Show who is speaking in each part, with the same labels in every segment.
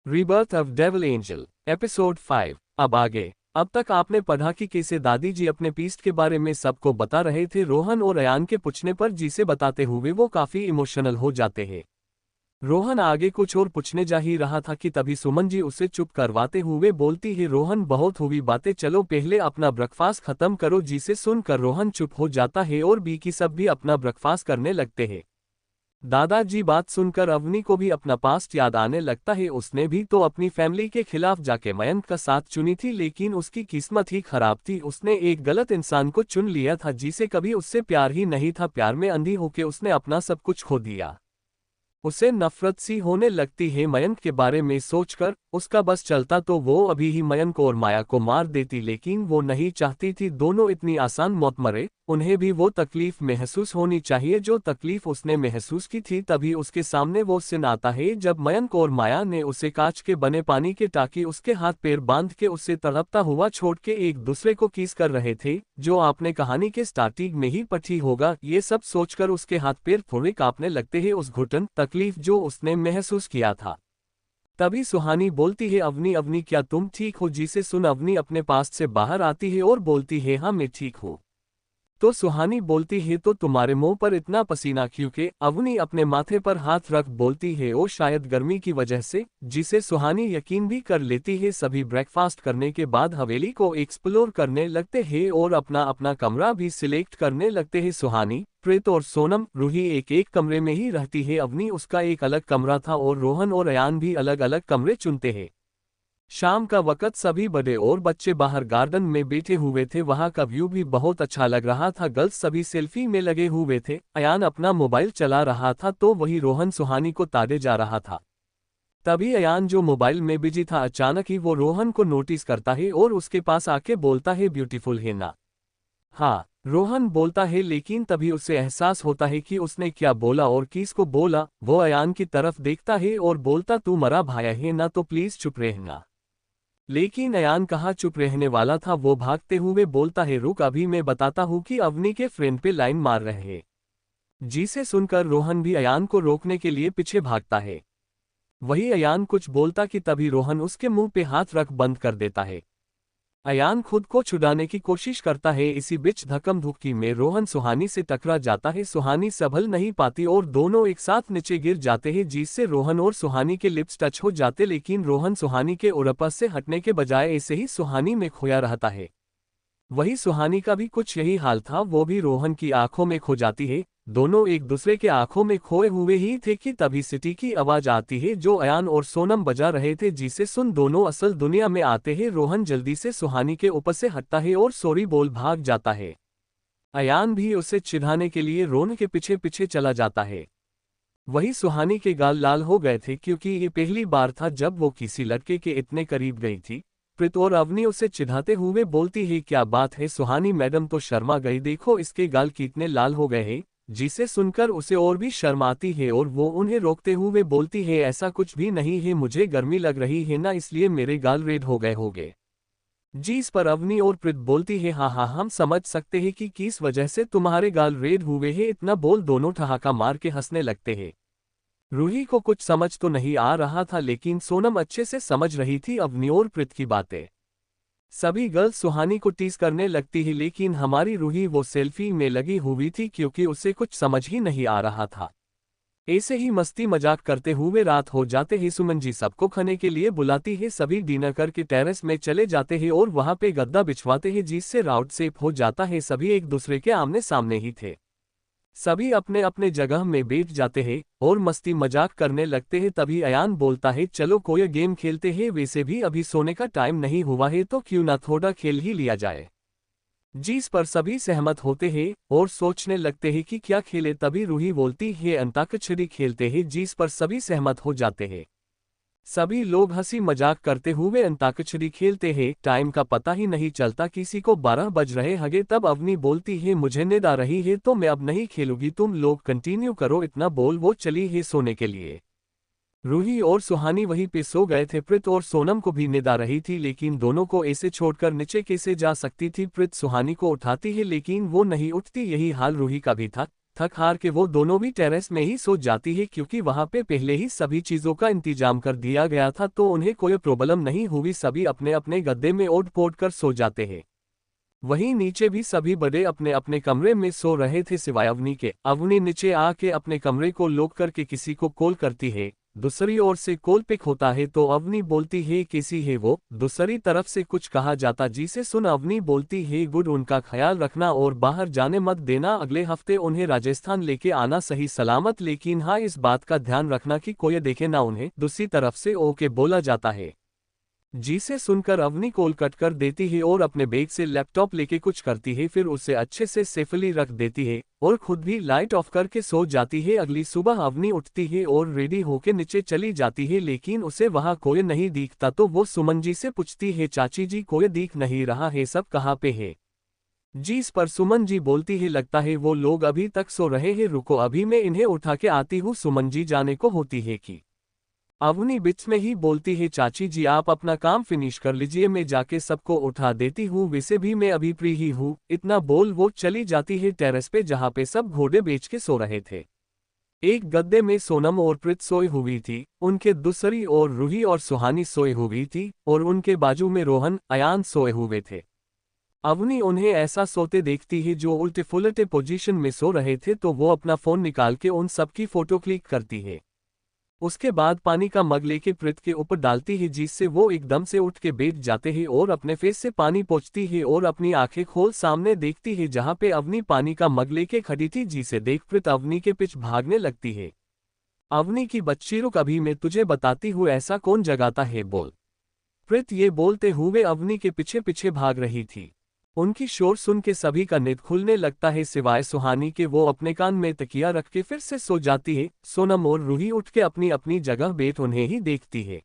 Speaker 1: Rebirth of devil angel episode 5। अब आगे। अब तक आपने पढ़ा कि कैसे दादी जी अपने पीस्ट के बारे में सबको बता रहे थे। रोहन और अयान के पूछने पर जी से बताते हुए वो काफी इमोशनल हो जाते हैं। रोहन आगे कुछ और पूछने जा ही रहा था कि तभी सुमन जी उसे चुप करवाते हुए बोलती है, रोहन बहुत हुई बातें, चलो पहले अपना ब्रेकफास्ट खत्म करो। जी से सुनकर रोहन चुप हो जाता है और बी की सब भी अपना ब्रेकफास्ट करने लगते हैं। दादाजी बात सुनकर अवनी को भी अपना पास्ट याद आने लगता है। उसने भी तो अपनी फैमिली के खिलाफ जाके मयंक का साथ चुनी थी, लेकिन उसकी किस्मत ही खराब थी। उसने एक गलत इंसान को चुन लिया था जिसे कभी उससे प्यार ही नहीं था। प्यार में अंधी होके उसने अपना सब कुछ खो दिया। उसे नफरत सी होने लगती है मयंक के बारे में सोचकर। उसका बस चलता तो वो अभी ही मयंक और माया को मार देती, लेकिन वो नहीं चाहती थी दोनों इतनी आसान मौत मरे। उन्हें भी वो तकलीफ महसूस होनी चाहिए जो तकलीफ उसने महसूस की थी। तभी उसके सामने वो सीन आता है जब मयंक और माया ने उसे कांच के बने पानी के टाकी उसके हाथ पैर बांध के उससे तड़पता हुआ छोड़ के एक दूसरे को किस कर रहे थे, जो आपने कहानी के स्टार्टिंग में ही पढ़ी होगा। ये सब सोचकर उसके हाथ पैर थोड़े कांपने लगते हैं। उस घुटन तकलीफ जो उसने महसूस किया था। तभी सुहानी बोलती है, अवनी अवनी क्या तुम ठीक हो? जी से सुन अवनी अपने पास से बाहर आती है और बोलती है, हाँ मैं ठीक हूँ। तो सुहानी बोलती है, तो तुम्हारे मुंह पर इतना पसीना क्यों? के अवनी अपने माथे पर हाथ रख बोलती है, ओ शायद गर्मी की वजह से। जिसे सुहानी यकीन भी कर लेती है। सभी ब्रेकफास्ट करने के बाद हवेली को एक्सप्लोर करने लगते हैं और अपना अपना कमरा भी सिलेक्ट करने लगते हैं। सुहानी, प्रीत और सोनम, रूही एक एक कमरे में ही रहती है। अवनी उसका एक अलग कमरा था और रोहन और अयान भी अलग अलग कमरे चुनते हैं। शाम का वक्त सभी बड़े और बच्चे बाहर गार्डन में बैठे हुए थे। वहां का व्यू भी बहुत अच्छा लग रहा था। गर्ल्स सभी सेल्फी में लगे हुए थे। अयान अपना मोबाइल चला रहा था तो वही रोहन सुहानी को ताड़े जा रहा था। तभी अयान जो मोबाइल में बिजी था, अचानक ही वो रोहन को नोटिस करता है और उसके पास आके बोलता है, ब्यूटीफुल है ना? हाँ, रोहन बोलता है, लेकिन तभी उसे एहसास होता है कि उसने क्या बोला और किसको बोला। वो अयान की तरफ देखता है और बोलता, तू मरा भाया है ना, तो प्लीज चुप रहना। लेकिन अयान कहाँ चुप रहने वाला था। वो भागते हुए बोलता है, रुक अभी मैं बताता हूँ कि अवनी के फ्रेंड पे लाइन मार रहे हैं। जिसे सुनकर रोहन भी अयान को रोकने के लिए पीछे भागता है। वही अयान कुछ बोलता कि तभी रोहन उसके मुंह पे हाथ रख बंद कर देता है। अयान खुद को छुड़ाने की कोशिश करता है। इसी बीच धक्कम धुक्की में रोहन सुहानी से टकरा जाता है। सुहानी संभल नहीं पाती और दोनों एक साथ नीचे गिर जाते हैं, जिससे रोहन और सुहानी के लिप्स टच हो जाते। लेकिन रोहन सुहानी के उरपस से हटने के बजाय ऐसे ही सुहानी में खोया रहता है। वही सुहानी का भी कुछ यही हाल था। वो भी रोहन की आंखों में खो जाती है। दोनों एक दूसरे के आंखों में खोए हुए ही थे कि तभी सिटी की आवाज आती है जो अयान और सोनम बजा रहे थे। जिसे सुन दोनों असल दुनिया में आते हैं। रोहन जल्दी से सुहानी के ऊपर से हटता है और सॉरी बोल भाग जाता है। अयान भी उसे चिढ़ाने के लिए रोहन के पीछे पीछे चला जाता है। वही सुहानी के गाल लाल हो गए थे क्योंकि ये पहली बार था जब वो किसी लड़के के इतने करीब गई थी। प्रीत और अवनी उसे चिढ़ाते हुए बोलती है, क्या बात है सुहानी मैडम तो शर्मा गई, देखो इसके गाल कितने लाल हो गए हैं। जिसे सुनकर उसे और भी शर्म आती है और वो उन्हें रोकते हुए बोलती है, ऐसा कुछ भी नहीं है, मुझे गर्मी लग रही है ना, इसलिए मेरे गाल रेड हो गए होंगे। जिस पर अवनी और प्रीत बोलती है, हाँ हाँ हम समझ सकते हैं कि किस वजह से तुम्हारे गाल रेड हुए हैं। इतना बोल दोनों ठहाका मार के हंसने लगते हैं। रूही को कुछ समझ तो नहीं आ रहा था, लेकिन सोनम अच्छे से समझ रही थी अवनी और प्रीत की बातें। सभी गर्ल्स सुहानी को टीज करने लगती है, लेकिन हमारी रूही वो सेल्फी में लगी हुई थी क्योंकि उसे कुछ समझ ही नहीं आ रहा था। ऐसे ही मस्ती मजाक करते हुए रात हो जाते ही सुमन जी सबको खाने के लिए बुलाती है। सभी डिनर करके टेरेस में चले जाते हैं और वहां पे गद्दा बिछवाते हैं, जिससे राउंड शेप हो जाता है। सभी एक दूसरे के आमने सामने ही थे। सभी अपने अपने जगह में बैठ जाते हैं और मस्ती मजाक करने लगते हैं। तभी अयान बोलता है, चलो कोई गेम खेलते हैं, वैसे भी अभी सोने का टाइम नहीं हुआ है तो क्यों ना थोड़ा खेल ही लिया जाए। जिस पर सभी सहमत होते हैं और सोचने लगते हैं कि क्या खेले। तभी रूही बोलती है, अंताक्षरी खेलते हैं, जिस पर सभी सहमत हो जाते हैं। सभी लोग हंसी मजाक करते हुए अंताक्षरी खेलते हैं। टाइम का पता ही नहीं चलता, किसी को 12 बज रहे हगे। तब अवनी बोलती है, मुझे नींद आ रही है तो मैं अब नहीं खेलूंगी, तुम लोग कंटिन्यू करो। इतना बोल वो चली है सोने के लिए। रूही और सुहानी वहीं पे सो गए थे। प्रीत और सोनम को भी नींद आ रही थी, लेकिन दोनों को ऐसे छोड़कर नीचे कैसे जा सकती थी। प्रीत सुहानी को उठाती है लेकिन वो नहीं उठती। यही हाल रूही का भी था। थक हार के वो दोनों भी टेरेस में ही सो जाती है क्योंकि वहां पे पहले ही सभी चीजों का इंतजाम कर दिया गया था तो उन्हें कोई प्रॉब्लम नहीं हुई। सभी अपने अपने गद्दे में ओढ़ पोढ़ कर सो जाते हैं। वहीं नीचे भी सभी बड़े अपने अपने कमरे में सो रहे थे सिवाय अवनी के। अवनी नीचे आके अपने कमरे को लॉक करके किसी को कॉल करती है। दूसरी ओर से कॉल पिक होता है तो अवनी बोलती है कैसी है वो। दूसरी तरफ से कुछ कहा जाता जिसे सुन अवनी बोलती है गुड, उनका ख्याल रखना और बाहर जाने मत देना, अगले हफ्ते उन्हें राजस्थान लेके आना सही सलामत, लेकिन हाँ इस बात का ध्यान रखना कि कोई देखे ना उन्हें। दूसरी तरफ से ओके बोला जाता है जिसे सुनकर अवनी कॉल कट कर देती है और अपने बैग से लैपटॉप लेके कुछ करती है, फिर उसे अच्छे से सेफली रख देती है और खुद भी लाइट ऑफ करके सो जाती है। अगली सुबह अवनी उठती है और रेडी होके नीचे चली जाती है लेकिन उसे वहां कोई नहीं दिखता तो वो सुमन जी से पूछती है चाची जी कोई दिख नहीं रहा है, सब कहाँ पे है। जिस पर सुमन जी बोलती है लगता है वो लोग अभी तक सो रहे हैं, रुको अभी मैं इन्हें उठा के आती हूँ। सुमन जी जाने को होती है कि अवनी बीच में ही बोलती है चाची जी आप अपना काम फिनिश कर लीजिए, मैं जाके सबको उठा देती हूँ, वैसे भी मैं अभी फ्री ही हूँ। इतना बोल वो चली जाती है टेरेस पे जहाँ पे सब घोड़े बेच के सो रहे थे। एक गद्दे में सोनम और प्रीत सोई हुई थी, उनके दूसरी ओर रूही और सुहानी सोई हुई थी और उनके बाजू में रोहन अयान सोए हुए थे। अवनी उन्हें ऐसा सोते देखती है जो उल्टे फुलटे पोजीशन में सो रहे थे तो वो अपना फोन निकाल के उन सबकी फोटो क्लिक करती है। उसके बाद पानी का मग लेके प्रीत के ऊपर डालती है जिससे वो एकदम से उठ के बैठ जाते हैं और अपने फेस से पानी पोंछती है और अपनी आंखें खोल सामने देखती है जहां पे अवनी पानी का मग लेके खड़ी थी, जिसे देख प्रीत अवनी के पीछे भागने लगती है। अवनी की बच्ची रुक अभी मैं तुझे बताती हूँ ऐसा कौन जगाता है बोल। प्रीत ये बोलते हुए अवनी के पीछे पीछे भाग रही थी। उनकी शोर सुन के सभी का नेत्र खुलने लगता है सिवाय सुहानी के, वो अपने कान में तकिया रख के फिर से सो जाती है। सोनम और रूही उठ के अपनी अपनी जगह बैठ उन्हें ही देखती है।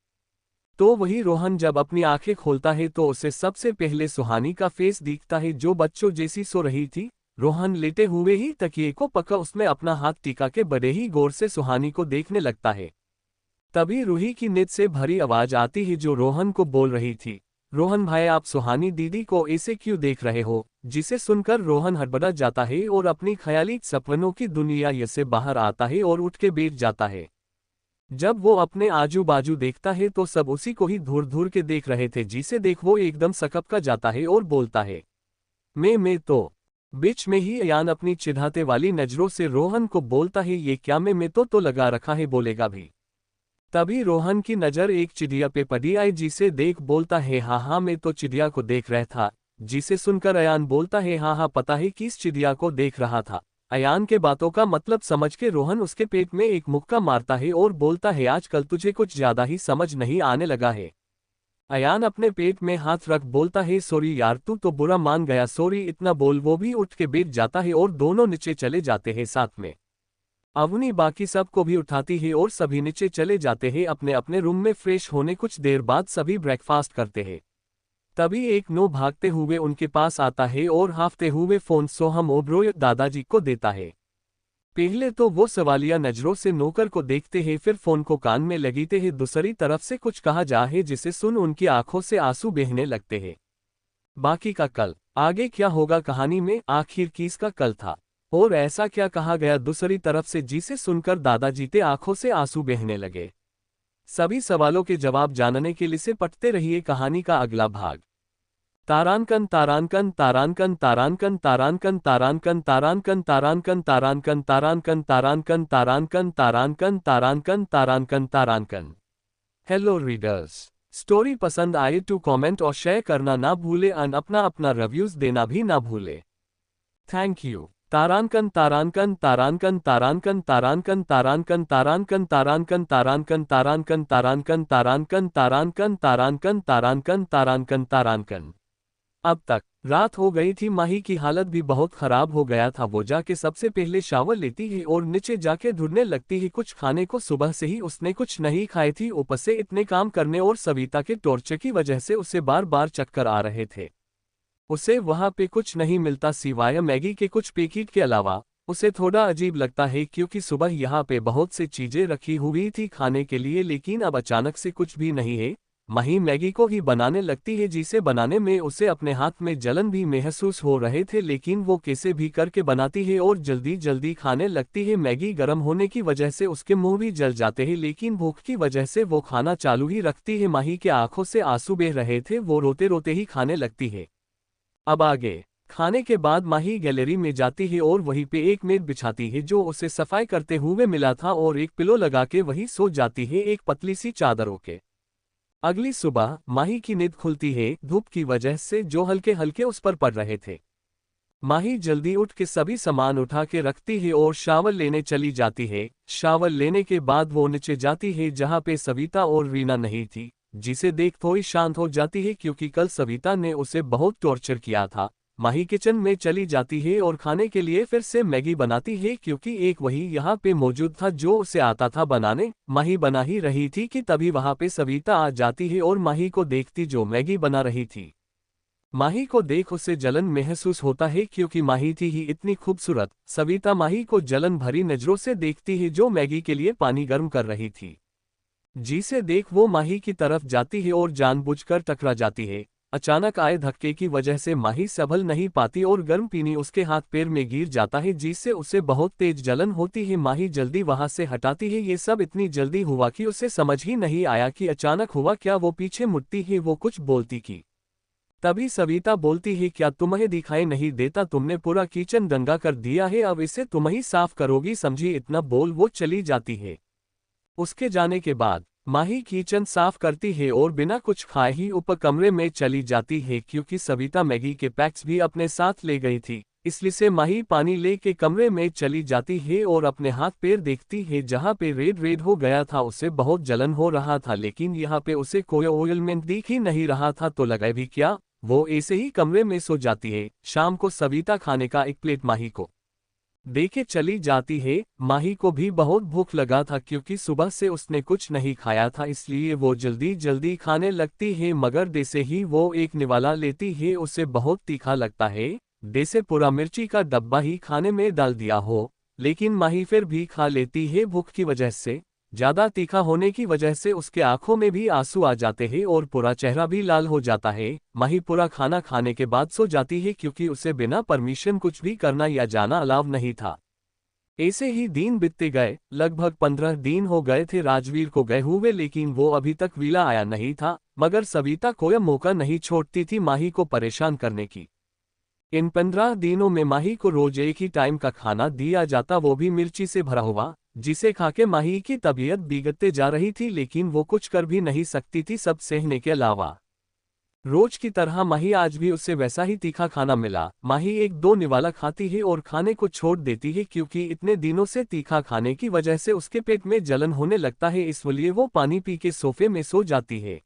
Speaker 1: तो वही रोहन जब अपनी आंखें खोलता है तो उसे सबसे पहले सुहानी का फेस दिखता है जो बच्चों जैसी सो रही थी। रोहन लेटे हुए ही तकिए को पकड़ उसमें अपना हाथ टिका के बड़े ही गौर से सुहानी को देखने लगता है। तभी रूही की निद से भरी आवाज आती है जो रोहन को बोल रही थी, रोहन भाई आप सुहानी दीदी को ऐसे क्यों देख रहे हो। जिसे सुनकर रोहन हड़बड़ा जाता है और अपनी ख्याली सपनों की दुनिया से बाहर आता है और उठ के बैठ जाता है। जब वो अपने आजू बाजू देखता है तो सब उसी को ही धूर धूर के देख रहे थे, जिसे देख वो एकदम सकप का जाता है और बोलता है मैं तो। बीच में ही अयान अपनी चिढ़ाते वाली नजरों से रोहन को बोलता है ये क्या मैं तो लगा रखा है बोलेगा भी। तभी रोहन की नज़र एक चिड़िया पे पड़ी आई जिसे देख बोलता है हाँ मैं तो चिड़िया को देख रहा था। जिसे सुनकर अयान बोलता है हाँ पता है किस चिड़िया को देख रहा था। अयान के बातों का मतलब समझ के रोहन उसके पेट में एक मुक्का मारता है और बोलता है आजकल तुझे कुछ ज्यादा ही समझ नहीं आने लगा है। अयान अपने पेट में हाथ रख बोलता है सॉरी यार तू तो बुरा मान गया सॉरी। इतना बोल वो भी उठ के बैठ जाता है और दोनों नीचे चले जाते हैं साथ में। अवनी बाकी सब को भी उठाती है और सभी नीचे चले जाते हैं अपने अपने रूम में फ्रेश होने। कुछ देर बाद सभी ब्रेकफास्ट करते हैं। तभी एक नो भागते हुए उनके पास आता है और हाफते हुए फोन सोहम ओब्रोय दादाजी को देता है। पहले तो वो सवालिया नजरों से नौकर को देखते हैं फिर फोन को कान में लगीते हैं। दूसरी तरफ से कुछ कहा जा है जिसे सुन उनकी आंखों से आंसू बहने लगते हैं। बाकी का कल आगे क्या होगा कहानी में, आखिर किसका कल था और ऐसा क्या कहा गया दूसरी तरफ से जिसे सुनकर दादाजी के आंखों से आंसू बहने लगे। सभी सवालों के जवाब जानने के लिए से पढ़ते रहिए कहानी का अगला भाग। तारांकन तारांकन तारांकन तारांकन तारांकन तारांकन तारांकन तारांकन तारांकन तारांकन तारांकन तारांकन तारांकन तारांकन तारांकन तारांकन। हेलो रीडर्स, स्टोरी पसंद आए तो कमेंट और शेयर करना ना भूले और अपना रिव्यूज देना भी ना भूले। Thank you. तारांकन तारांकन तारांकन तारांकन तारांकन तारांकन तारांकन तारांकन तारांकन तारांकन तारांकन तारांकन तारांकन तारांकन तारांकन तारांकन तारांकन। अब तक रात हो गई थी। माही की हालत भी बहुत खराब हो गया था। वो जाके सबसे पहले शावर लेती है और नीचे जाके ढूंढने लगती है कुछ खाने को। सुबह से ही उसने कुछ नहीं खाई थी, ऊपर से इतने काम करने और सविता के टॉर्चर की वजह से उसे बार बार चक्कर आ रहे थे। उसे वहां पे कुछ नहीं मिलता सिवाय मैगी के कुछ पैकेट के अलावा। उसे थोड़ा अजीब लगता है क्योंकि सुबह यहाँ पे बहुत सी चीजें रखी हुई थी खाने के लिए, लेकिन अब अचानक से कुछ भी नहीं है। माही मैगी को ही बनाने लगती है, जिसे बनाने में उसे अपने हाथ में जलन भी महसूस हो रहे थे, लेकिन वो कैसे भी करके बनाती है और जल्दी जल्दी खाने लगती है। मैगी गर्म होने की वजह से उसके मुंह भी जल जाते हैं, लेकिन भूख की वजह से वो खाना चालू ही रखती है। माही के आंखों से आंसू बह रहे थे, वो रोते रोते ही खाने लगती है। अब आगे खाने के बाद माही गैलरी में जाती है और वहीं पे एक मेड बिछाती है जो उसे सफाई करते हुए मिला था, और एक पिलो लगा के वहीं सो जाती है एक पतली सी चादरों के। अगली सुबह माही की नींद खुलती है धूप की वजह से जो हल्के हल्के उस पर पड़ रहे थे। माही जल्दी उठ के सभी सामान उठा के रखती है और शावर लेने चली जाती है। शावर लेने के बाद वो नीचे जाती है जहाँ पे सविता और रीना नहीं थी, जिसे देख थोड़ी शांत हो जाती है क्योंकि कल सविता ने उसे बहुत टॉर्चर किया था। माही किचन में चली जाती है और खाने के लिए फिर से मैगी बनाती है क्योंकि एक वही यहाँ पे मौजूद था जो उसे आता था बनाने। माही बना ही रही थी कि तभी वहाँ पे सविता आ जाती है और माही को देखती जो मैगी बना रही थी। माही को देख उसे जलन महसूस होता है क्योंकि माही थी ही इतनी खूबसूरत। सविता माही को जलन भरी नजरों से देखती है जो मैगी के लिए पानी गर्म कर रही थी, जिसे देख वो माही की तरफ जाती है और जानबूझकर टकरा जाती है। अचानक आए धक्के की वजह से माही संभल नहीं पाती और गर्म पानी उसके हाथ पैर में गिर जाता है, जिससे उसे बहुत तेज जलन होती है। माही जल्दी वहां से हटाती है। ये सब इतनी जल्दी हुआ कि उसे समझ ही नहीं आया कि अचानक हुआ क्या। वो पीछे मुड़ती है, वो कुछ बोलती की तभी सविता बोलती है क्या तुम्हें दिखाई नहीं देता, तुमने पूरा किचन गंदा कर दिया है, अब इसे तुम ही साफ करोगी समझी। इतना बोल वो चली जाती है। उसके जाने के बाद माही किचन साफ करती है और बिना कुछ खाए ही ऊपर कमरे में चली जाती है क्योंकि सविता मैगी के पैक्स भी अपने साथ ले गई थी। इसलिए से माही पानी लेके कमरे में चली जाती है और अपने हाथ पैर देखती है जहाँ पे रेड रेड हो गया था। उसे बहुत जलन हो रहा था, लेकिन यहाँ पे उसे कोई ऑयलमेंट दिख ही नहीं रहा था, तो लगाए भी क्या, वो ऐसे ही कमरे में सो जाती है। शाम को सविता खाने का एक प्लेट माही को देके चली जाती है। माही को भी बहुत भूख लगा था क्योंकि सुबह से उसने कुछ नहीं खाया था, इसलिए वो जल्दी जल्दी खाने लगती है। मगर जैसे ही वो एक निवाला लेती है उसे बहुत तीखा लगता है, जैसे पूरा मिर्ची का डब्बा ही खाने में डाल दिया हो। लेकिन माही फिर भी खा लेती है भूख की वजह से। ज्यादा तीखा होने की वजह से उसके आंखों में भी आंसू आ जाते हैं और पूरा चेहरा भी लाल हो जाता है। माही पूरा खाना खाने के बाद सो जाती है क्योंकि उसे बिना परमिशन कुछ भी करना या जाना अलाव नहीं था। ऐसे ही दिन बीतते गए। लगभग 15 दिन हो गए थे राजवीर को गए हुए, लेकिन वो अभी तक विला आया नहीं था। मगर सविता कोई मौका नहीं छोड़ती थी माही को परेशान करने की। इन 15 दिनों में माही को रोज एक ही टाइम का खाना दिया जाता, वो भी मिर्ची से भरा हुआ, जिसे खाके माही की तबीयत बिगड़ते जा रही थी, लेकिन वो कुछ कर भी नहीं सकती थी सब सहने के अलावा। रोज की तरह माही आज भी उसे वैसा ही तीखा खाना मिला। माही एक दो निवाला खाती है और खाने को छोड़ देती है क्योंकि इतने दिनों से तीखा खाने की वजह से उसके पेट में जलन होने लगता है, इसलिए वो पानी पी के सोफे में सो जाती है।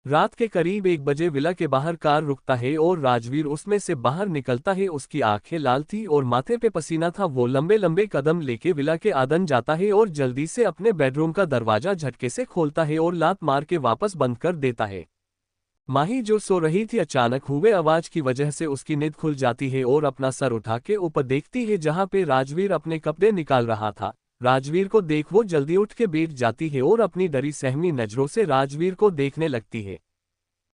Speaker 1: रात के करीब 1 बजे विला के बाहर कार रुकता है और राजवीर उसमें से बाहर निकलता है। उसकी आंखें लाल थी और माथे पे पसीना था। वो लंबे लंबे कदम लेके विला के आंगन जाता है और जल्दी से अपने बेडरूम का दरवाजा झटके से खोलता है और लात मार के वापस बंद कर देता है। माही जो सो रही थी, अचानक हुए आवाज की वजह से उसकी नींद खुल जाती है और अपना सर उठा के ऊपर देखती है जहाँ पे राजवीर अपने कपड़े निकाल रहा था। राजवीर को देख वो जल्दी उठ के बैठ जाती है और अपनी डरी सहमी नजरों से राजवीर को देखने लगती है।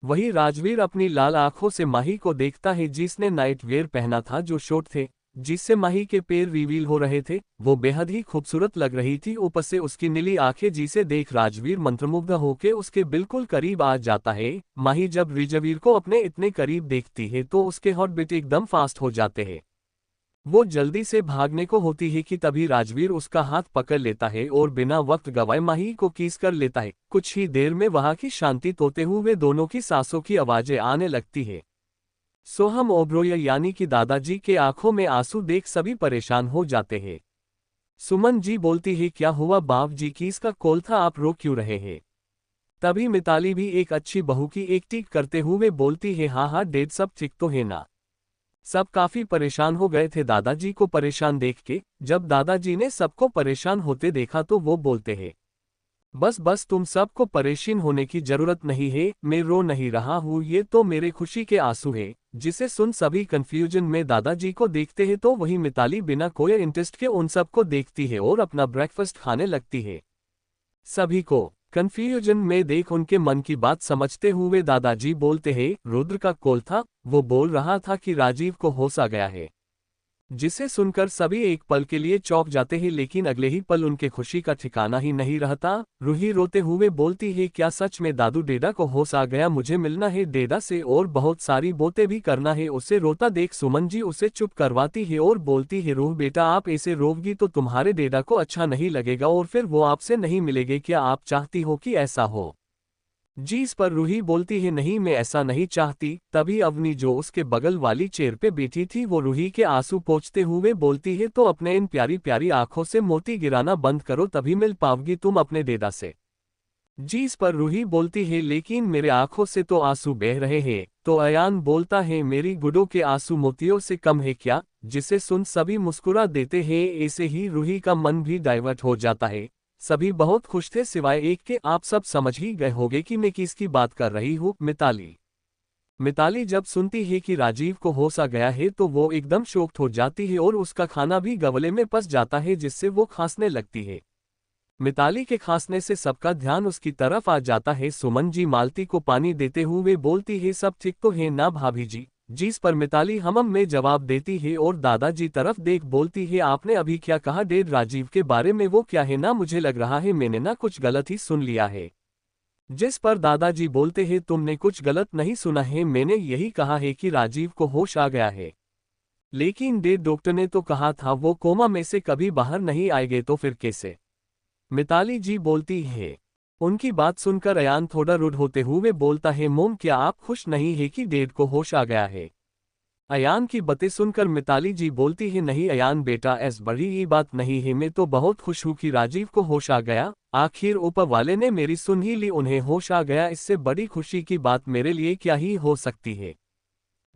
Speaker 1: वही राजवीर अपनी लाल आंखों से माही को देखता है जिसने नाइट वेयर पहना था जो शॉर्ट थे, जिससे माही के पैर रिवील हो रहे थे। वो बेहद ही खूबसूरत लग रही थी, ऊपर से उसकी नीली आंखें, जिसे देख राजवीर मंत्रमुग्ध होकर उसके बिल्कुल करीब आ जाता है। माही जब राजवीर को अपने इतने करीब देखती है तो उसके हार्ट बीट एकदम फास्ट हो जाते हैं। वो जल्दी से भागने को होती है कि तभी राजवीर उसका हाथ पकड़ लेता है और बिना वक्त गवाए माही को किस कर लेता है। कुछ ही देर में वहां की शांति तोते हुए दोनों की सांसों की आवाजें आने लगती है। सोहम ओब्रोय यानी कि दादाजी के आंखों में आंसू देख सभी परेशान हो जाते हैं। सुमन जी बोलती है क्या हुआ बाप जी, किसका कॉल था, आप रो क्यों रहे हैं। तभी मिताली भी एक अच्छी बहू की एक्टिंग करते हुए बोलती है हाँ हाँ डेड, सब ठीक तो है ना। सब काफी परेशान हो गए थे दादाजी को परेशान देख के। जब दादाजी ने सबको परेशान होते देखा तो वो बोलते हैं बस बस तुम सबको परेशान होने की जरूरत नहीं है, मैं रो नहीं रहा हूँ, ये तो मेरे खुशी के आंसू है। जिसे सुन सभी कंफ्यूजन में दादाजी को देखते हैं तो वही मिताली बिना कोई इंटरेस्ट के उन सबको देखती है और अपना ब्रेकफास्ट खाने लगती है। सभी को कंफ्यूजन में देख उनके मन की बात समझते हुए दादाजी बोलते हैं, रुद्र का कॉल था, वो बोल रहा था कि राजीव को होश आ गया है। जिसे सुनकर सभी एक पल के लिए चौंक जाते हैं, लेकिन अगले ही पल उनके खुशी का ठिकाना ही नहीं रहता। रूही रोते हुए बोलती है, क्या सच में दादू डेडा को होश आ गया? मुझे मिलना है डेडा से और बहुत सारी बातें भी करना है। उसे रोता देख सुमन जी उसे चुप करवाती है और बोलती है, रूह बेटा आप ऐसे रोगी तो तुम्हारे डेडा को अच्छा नहीं लगेगा और फिर वो आपसे नहीं मिलेंगे। क्या आप चाहती हो कि ऐसा हो? जी इस पर रूही बोलती है, नहीं मैं ऐसा नहीं चाहती। तभी अवनी जो उसके बगल वाली चेयर पे बैठी थी वो रूही के आंसू पोंछते हुए बोलती है, तो अपने इन प्यारी प्यारी आंखों से मोती गिराना बंद करो, तभी मिल पाओगी तुम अपने डेडा से। जी इस पर रूही बोलती है, लेकिन मेरे आंखों से तो आंसू बह रहे हैं। तो अयान बोलता है, मेरी गुडो के आंसू मोतियों से कम है क्या? जिसे सुन सभी मुस्कुरा देते हैं। ऐसे ही रूही का मन भी डाइवर्ट हो जाता है। सभी बहुत खुश थे सिवाय एक के। आप सब समझ ही गए होंगे कि मैं किसकी बात कर रही हूँ, मिताली। मिताली जब सुनती है कि राजीव को होश आ गया है तो वो एकदम शॉक्ड हो जाती है और उसका खाना भी गवले में फंस जाता है, जिससे वो खांसने लगती है। मिताली के खांसने से सबका ध्यान उसकी तरफ आ जाता है। सुमन जी मालती को पानी देते हुए बोलती है, सब ठीक तो है ना भाभी जी? जिस पर मिताली हमम में जवाब देती है और दादाजी तरफ देख बोलती है, आपने अभी क्या कहा डेड राजीव के बारे में? वो क्या है ना, मुझे लग रहा है मैंने ना कुछ गलत ही सुन लिया है। जिस पर दादाजी बोलते हैं, तुमने कुछ गलत नहीं सुना है, मैंने यही कहा है कि राजीव को होश आ गया है। लेकिन डेड डॉक्टर ने तो कहा था वो कोमा में से कभी बाहर नहीं आएंगे, तो फिर कैसे? मिताली जी बोलती है। उनकी बात सुनकर अयान थोड़ा रुड होते हुए बोलता है, मोम क्या आप खुश नहीं है कि डेड को होश आ गया है? अयान की बातें सुनकर मिताली जी बोलती है, नहीं अयान बेटा ऐस बड़ी ये बात नहीं है, मैं तो बहुत खुश हूँ कि राजीव को होश आ गया। आखिर ऊपर वाले ने मेरी सुन ही ली, उन्हें होश आ गया, इससे बड़ी खुशी की बात मेरे लिए क्या ही हो सकती है।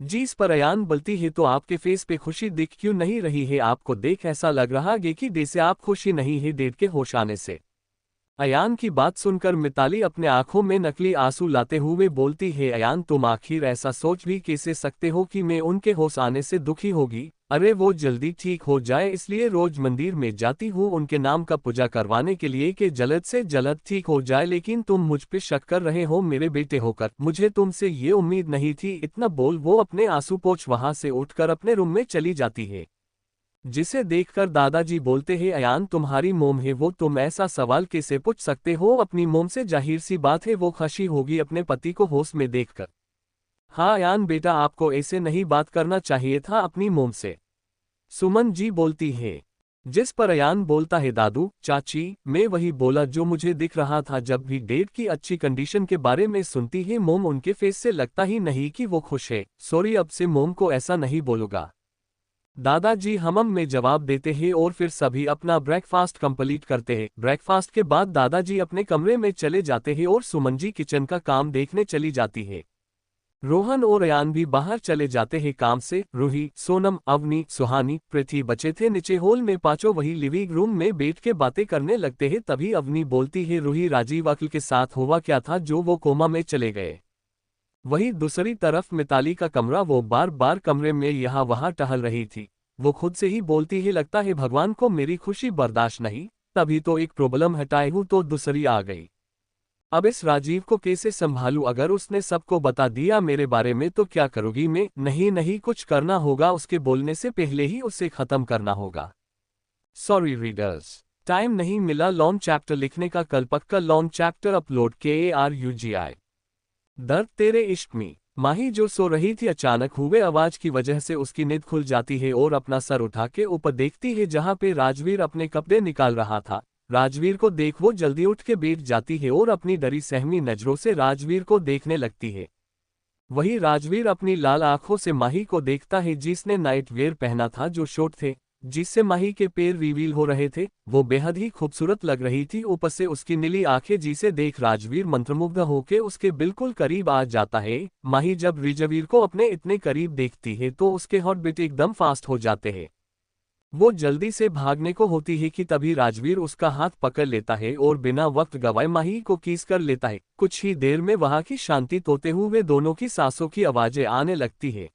Speaker 1: जी इस पर अयान बोलती है, तो आपके फेस पे खुशी दिख क्यों नहीं रही है? आपको देख ऐसा लग रहा है कि जैसे आप खुशी नहीं है डेड के होश आने से। अयान की बात सुनकर मिताली अपने आंखों में नकली आंसू लाते हुए बोलती है, अयान तुम आखिर ऐसा सोच भी कैसे सकते हो कि मैं उनके होश आने से दुखी होगी? अरे वो जल्दी ठीक हो जाए इसलिए रोज मंदिर में जाती हूँ उनके नाम का पूजा करवाने के लिए कि जल्द से जल्द ठीक हो जाए, लेकिन तुम मुझ पे शक कर रहे हो मेरे बेटे होकर। मुझे तुमसे ये उम्मीद नहीं थी। इतना बोल वो अपने आंसू पोंछ वहां से उठकर अपने रूम में चली जाती है। जिसे देखकर दादाजी बोलते हैं, अयान तुम्हारी मोम है वो, तुम ऐसा सवाल कैसे पूछ सकते हो अपनी मोम से? जाहिर सी बात है वो खुशी होगी अपने पति को होश में देखकर। हाँ अयान बेटा आपको ऐसे नहीं बात करना चाहिए था अपनी मोम से, सुमन जी बोलती है। जिस पर अयान बोलता है, दादू चाची मैं वही बोला जो मुझे दिख रहा था। जब भी डेड की अच्छी कंडीशन के बारे में सुनती है मोम उनके फेस से लगता ही नहीं कि वो खुश है। सॉरी अब से मोम को ऐसा नहीं बोलूंगा, दादाजी हमम में जवाब देते हैं और फिर सभी अपना ब्रेकफास्ट कंप्लीट करते हैं। ब्रेकफास्ट के बाद दादाजी अपने कमरे में चले जाते हैं और सुमन जी किचन का काम देखने चली जाती है। रोहन और अयान भी बाहर चले जाते हैं काम से। रूही, सोनम, अवनी, सुहानी, पृथ्वी बचे थे नीचे हॉल में। पांचों वही लिविंग रूम में बैठ के बातें करने लगते हैं। तभी अवनी बोलती है, रूही राजीव अकल के साथ हुआ क्या था जो वो कोमा में चले गए? वहीं दूसरी तरफ मिताली का कमरा, वो बार बार कमरे में यहाँ वहाँ टहल रही थी। वो खुद से ही बोलती है, लगता है भगवान को मेरी खुशी बर्दाश्त नहीं, तभी तो एक प्रॉब्लम हटाई हूँ तो दूसरी आ गई। अब इस राजीव को कैसे संभालूं? अगर उसने सबको बता दिया मेरे बारे में तो क्या करूंगी मैं? नहीं नहीं कुछ करना होगा, उसके बोलने से पहले ही उसे खत्म करना होगा। सॉरी रीडर्स, टाइम नहीं मिला लॉन्ग चैप्टर लिखने का। कल पक्का लॉन्ग चैप्टर अपलोड KARUGI। दर्द तेरे इश्क में। माही जो सो रही थी, अचानक हुए आवाज की वजह से उसकी नींद खुल जाती है और अपना सर उठा के ऊपर देखती है जहां पे राजवीर अपने कपड़े निकाल रहा था। राजवीर को देख वो जल्दी उठ के बैठ जाती है और अपनी डरी सहमी नजरों से राजवीर को देखने लगती है। वही राजवीर अपनी लाल आंखों से माही को देखता है जिसने नाइट वेयर पहना था जो शॉर्ट थे, जिससे माही के पैर रिवील हो रहे थे। वो बेहद ही खूबसूरत लग रही थी, ऊपर से उसकी नीली आंखें, जिसे देख राजवीर मंत्रमुग्ध होकर उसके बिल्कुल करीब आ जाता है। माही जब राजवीर को अपने इतने करीब देखती है तो उसके हार्ट बीट एकदम फास्ट हो जाते हैं। वो जल्दी से भागने को होती है कि तभी राजवीर उसका हाथ पकड़ लेता है और बिना वक्त गवाए माही को किस कर लेता है। कुछ ही देर में वहां की शांति तोड़ते हुए दोनों की सांसों की आवाजें आने लगती है।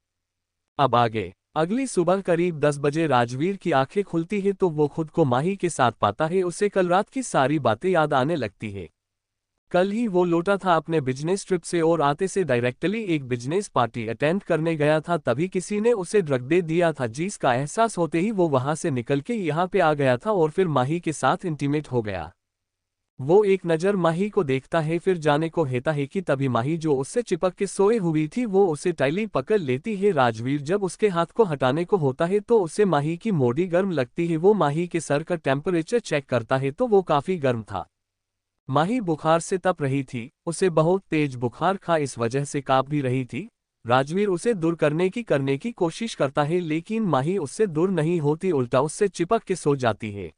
Speaker 1: अब आगे। अगली सुबह करीब 10 बजे राजवीर की आंखें खुलती है तो वो खुद को माही के साथ पाता है। उसे कल रात की सारी बातें याद आने लगती है। कल ही वो लौटा था अपने बिजनेस ट्रिप से और आते से डायरेक्टली एक बिजनेस पार्टी अटेंड करने गया था, तभी किसी ने उसे ड्रग दे दिया था, जिसका एहसास होते ही वो वहां से निकल के यहाँ पे आ गया था और फिर माही के साथ इंटीमेट हो गया। वो एक नज़र माही को देखता है, फिर जाने को कहता है कि तभी माही जो उससे चिपक के सोए हुई थी वो उसे टाइली पकड़ लेती है। राजवीर जब उसके हाथ को हटाने को होता है तो उसे माही की मोड़ी गर्म लगती है। वो माही के सर का टेम्परेचर चेक करता है तो वो काफी गर्म था। माही बुखार से तप रही थी, उसे बहुत तेज बुखार था, इस वजह से कांप भी रही थी। राजवीर उसे दूर करने की कोशिश करता है, लेकिन माही उससे दूर नहीं होती, उल्टा उससे चिपक के सो जाती है।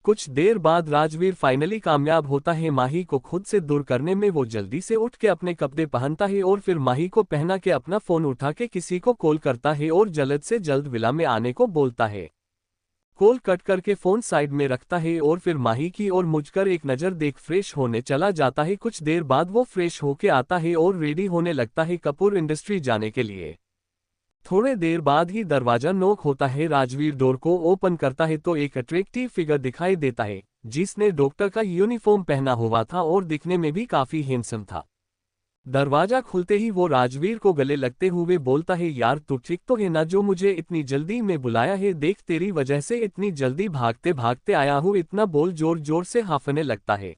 Speaker 1: कुछ देर बाद राजवीर फाइनली कामयाब होता है माही को खुद से दूर करने में। वो जल्दी से उठ के अपने कपड़े पहनता है और फिर माही को पहना के अपना फोन उठा के किसी को कॉल करता है और जल्द से जल्द विला में आने को बोलता है। कॉल कट करके फोन साइड में रखता है और फिर माही की ओर मुझकर एक नज़र देख फ्रेश होने चला जाता है। कुछ देर बाद वो फ्रेश होके आता है और रेडी होने लगता है कपूर इंडस्ट्री जाने के लिए। थोड़े देर बाद ही दरवाजा नॉक होता है। राजवीर डोर को ओपन करता है तो एक अट्रैक्टिव फिगर दिखाई देता है, जिसने डॉक्टर का यूनिफॉर्म पहना हुआ था और दिखने में भी काफी हैंडसम था। दरवाजा खुलते ही वो राजवीर को गले लगते हुए बोलता है, यार तू ठीक तो है ना, जो मुझे इतनी जल्दी में बुलाया है? देख तेरी वजह से इतनी जल्दी भागते भागते आया हूँ। इतना बोल जोर जोर से हांफने लगता है,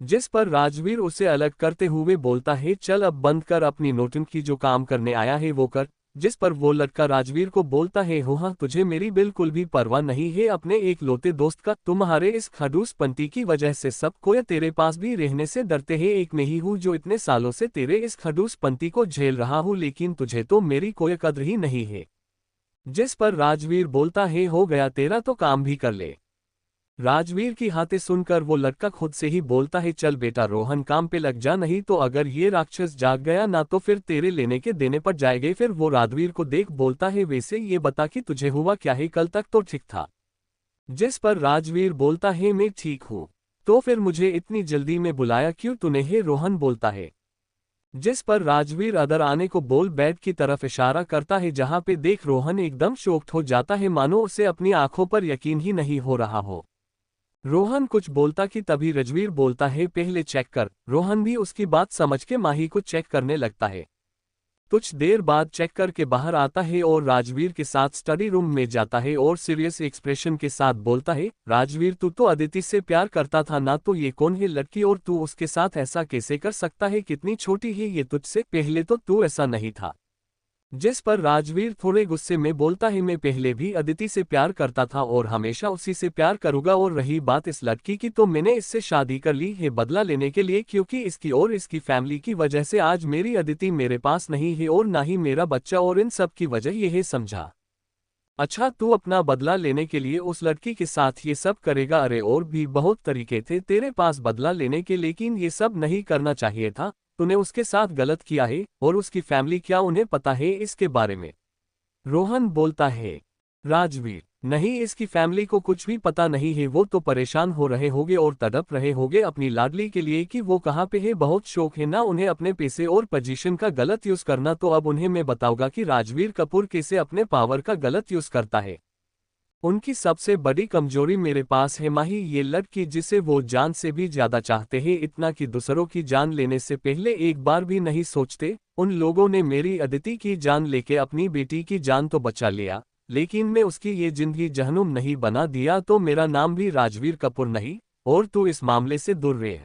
Speaker 1: जिस पर राजवीर उसे अलग करते हुए बोलता है, चल अब बंद कर अपनी नौटंकी, जो काम करने आया है वो कर। जिस पर वो लड़का राजवीर को बोलता है, हो हाँ, तुझे मेरी बिल्कुल भी परवाह नहीं है अपने एक लौते दोस्त का। तुम्हारे इस खड़ूसपंती की वजह से सब कोई तेरे पास भी रहने से डरते हैं। एक मैं ही हूँ जो इतने सालों से तेरे इस खड़ूसपंती को झेल रहा हूँ, लेकिन तुझे तो मेरी कोई कद्र ही नहीं है। जिस पर राजवीर बोलता है, हो गया तेरा तो काम भी कर ले। राजवीर की बातें सुनकर वो लड़का खुद से ही बोलता है, चल बेटा रोहन काम पे लग जा, नहीं तो अगर ये राक्षस जाग गया ना तो फिर तेरे लेने के देने पर जाएंगे। फिर वो राजवीर को देख बोलता है, वैसे ये बता कि तुझे हुआ क्या है, कल तक तो ठीक था। जिस पर राजवीर बोलता है, मैं ठीक हूँ, तो फिर मुझे इतनी जल्दी में बुलाया क्यों तूने? है रोहन बोलता है। जिस पर राजवीर अदर आने को बोल बेड की तरफ इशारा करता है, जहां पे देख रोहन एकदम शॉक्ड हो जाता है, मानो उसे अपनी आंखों पर यकीन ही नहीं हो रहा हो। रोहन कुछ बोलता कि तभी रजवीर बोलता है, पहले चेक कर। रोहन भी उसकी बात समझ के माही को चेक करने लगता है। कुछ देर बाद चेक करके बाहर आता है और राजवीर के साथ स्टडी रूम में जाता है और सीरियस एक्सप्रेशन के साथ बोलता है, राजवीर तू तो अदिति से प्यार करता था ना, तो ये कौन है लड़की और तू उसके साथ ऐसा कैसे कर सकता है? कितनी छोटी है ये तुझसे, पहले तो तू ऐसा नहीं था। जिस पर राजवीर थोड़े गुस्से में बोलता है, मैं पहले भी अदिति से प्यार करता था और हमेशा उसी से प्यार करूंगा, और रही बात इस लड़की की, तो मैंने इससे शादी कर ली है बदला लेने के लिए, क्योंकि इसकी और इसकी फैमिली की वजह से आज मेरी अदिति मेरे पास नहीं है और ना ही मेरा बच्चा, और इन सब की वजह ये है, समझा? अच्छा, तू अपना बदला लेने के लिए उस लड़की के साथ ये सब करेगा? अरे और भी बहुत तरीके थे तेरे पास बदला लेने के, लेकिन ये सब नहीं करना चाहिए था। तूने उसके साथ गलत किया है, और उसकी फैमिली, क्या उन्हें पता है इसके बारे में? रोहन बोलता है। राजवीर, नहीं, इसकी फैमिली को कुछ भी पता नहीं है, वो तो परेशान हो रहे होंगे और तड़प रहे होंगे अपनी लाडली के लिए कि वो कहाँ पे है। बहुत शौक है ना उन्हें अपने पैसे और पोजीशन का गलत यूज करना, तो अब उन्हें मैं बताऊंगा कि राजवीर कपूर कैसे अपने पावर का गलत यूज करता है। उनकी सबसे बड़ी कमजोरी मेरे पास है माही, ये लड़की जिसे वो जान से भी ज्यादा चाहते हैं, इतना कि दूसरों की जान लेने से पहले एक बार भी नहीं सोचते। उन लोगों ने मेरी अदिति की जान लेके अपनी बेटी की जान तो बचा लिया, लेकिन मैं उसकी ये जिंदगी जहन्नुम नहीं बना दिया, तो मेरा नाम भी राजवीर कपूर नहीं, और तू इस मामले से दूर रहे।